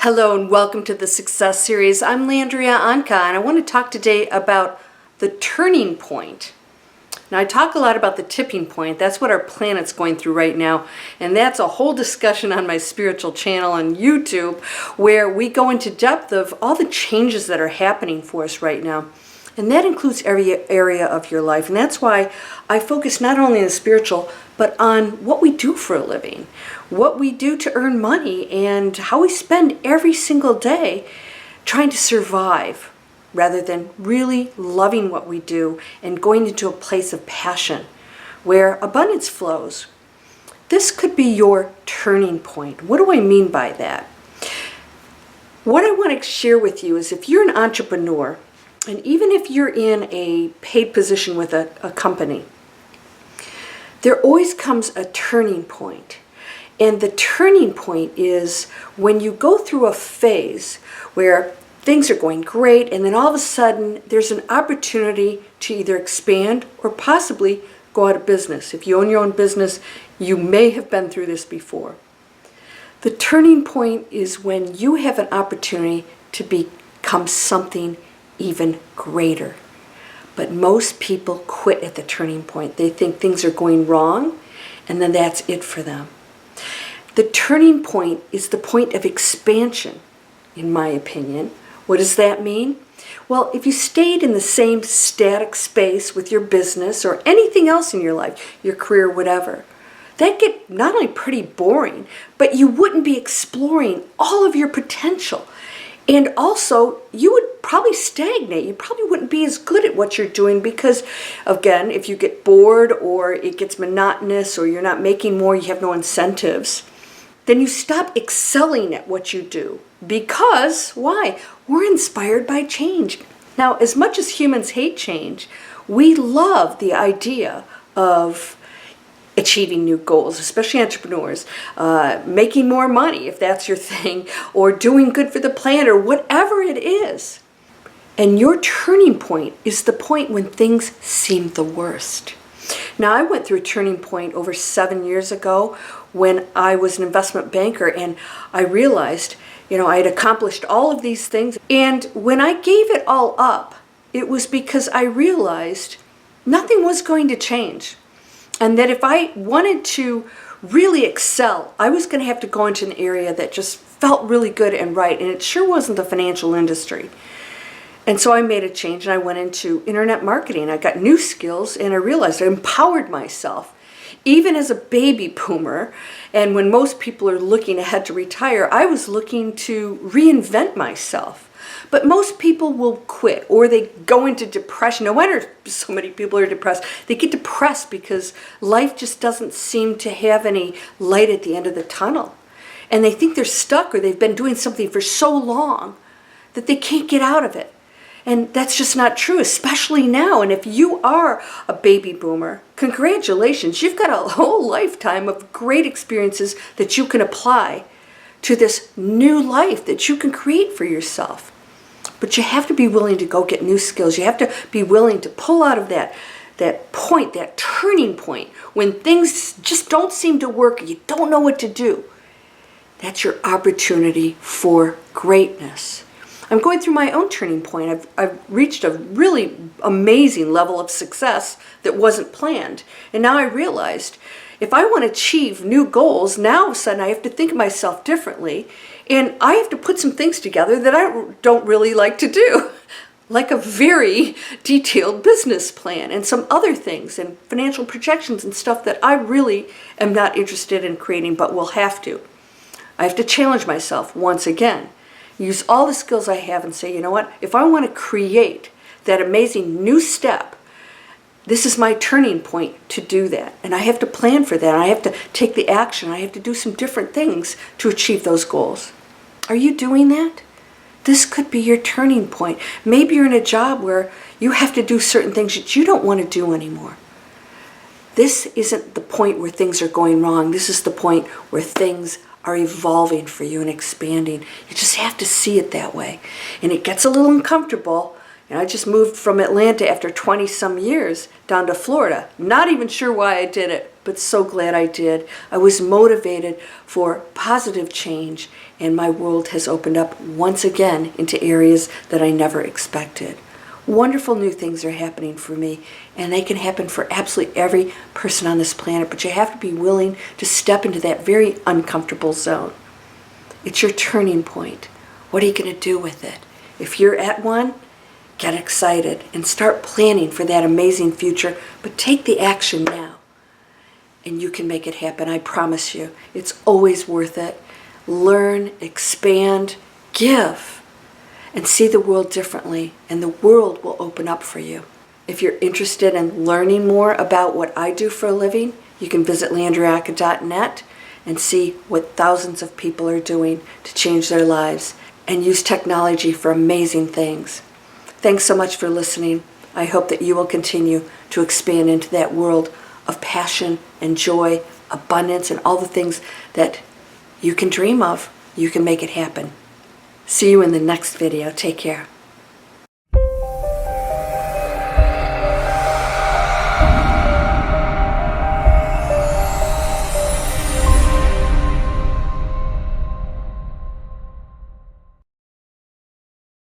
Hello and welcome to the Success Series. I'm Landria Onkka and I want to talk today about the turning point. Now I talk a lot about the tipping point. That's what our planet's going through right now. And that's a whole discussion on my spiritual channel on YouTube where we go into depth of all the changes that are happening for us right now. And that includes every area of your life. And that's why I focus not only on the spiritual, but on what we do for a living, what we do to earn money, and how we spend every single day trying to survive rather than really loving what we do and going into a place of passion where abundance flows. This could be your turning point. What do I mean by that? What I want to share with you is if you're an entrepreneur, and even if you're in a paid position with a company, there always comes a turning point. And the turning point is when you go through a phase where things are going great and then all of a sudden there's an opportunity to either expand or possibly go out of business. If you own your own business, you may have been through this before. The turning point is when you have an opportunity to become something even greater. But most people quit at the turning point. They think things are going wrong, and then that's it for them. The turning point is the point of expansion, in my opinion. What does that mean? Well, if you stayed in the same static space with your business or anything else in your life, your career, whatever, that'd get not only pretty boring, but you wouldn't be exploring all of your potential. And also, you would probably stagnate. You probably wouldn't be as good at what you're doing because, again, if you get bored or it gets monotonous or you're not making more, you have no incentives, then you stop excelling at what you do. Because, why? We're inspired by change. Now, as much as humans hate change, we love the idea of achieving new goals, especially entrepreneurs, making more money if that's your thing, or doing good for the planet, or whatever it is. And your turning point is the point when things seem the worst. Now, I went through a turning point over 7 years ago when I was an investment banker, and I realized, I had accomplished all of these things. And when I gave it all up, it was because I realized nothing was going to change. And that if I wanted to really excel, I was going to have to go into an area that just felt really good and right. And it sure wasn't the financial industry. And so I made a change and I went into internet marketing. I got new skills and I realized I empowered myself. Even as a baby boomer, and when most people are looking ahead to retire, I was looking to reinvent myself. But most people will quit or they go into depression. No wonder so many people are depressed. They get depressed because life just doesn't seem to have any light at the end of the tunnel. And they think they're stuck or they've been doing something for so long that they can't get out of it. And that's just not true, especially now. And if you are a baby boomer, congratulations. You've got a whole lifetime of great experiences that you can apply to this new life that you can create for yourself. But you have to be willing to go get new skills. You have to be willing to pull out of that point, that turning point, when things just don't seem to work, you don't know what to do. That's your opportunity for greatness. I'm going through my own turning point. I've reached a really amazing level of success that wasn't planned. And now I realized if I want to achieve new goals, now all of a sudden I have to think of myself differently. And I have to put some things together that I don't really like to do, like a very detailed business plan and some other things and financial projections and stuff that I really am not interested in creating but will have to. I have to challenge myself once again, use all the skills I have and say, you know what, if I want to create that amazing new step, this is my turning point to do that. And I have to plan for that. I have to take the action. I have to do some different things to achieve those goals. Are you doing that? This could be your turning point. Maybe you're in a job where you have to do certain things that you don't want to do anymore. This isn't the point where things are going wrong. This is the point where things are evolving for you and expanding. You just have to see it that way. And it gets a little uncomfortable. I just moved from Atlanta after 20 some years down to Florida. Not even sure why I did it, but so glad I did. I was motivated for positive change, and my world has opened up once again into areas that I never expected. Wonderful new things are happening for me, and they can happen for absolutely every person on this planet, but you have to be willing to step into that very uncomfortable zone. It's your turning point. What are you going to do with it? If you're at one, get excited and start planning for that amazing future, but take the action now, and you can make it happen. I promise you. It's always worth it. Learn, expand, give, and see the world differently, and the world will open up for you. If you're interested in learning more about what I do for a living, you can visit landriaonka.net and see what thousands of people are doing to change their lives and use technology for amazing things. Thanks so much for listening. I hope that you will continue to expand into that world of passion and joy, abundance, and all the things that you can dream of. You can make it happen. See you in the next video. Take care.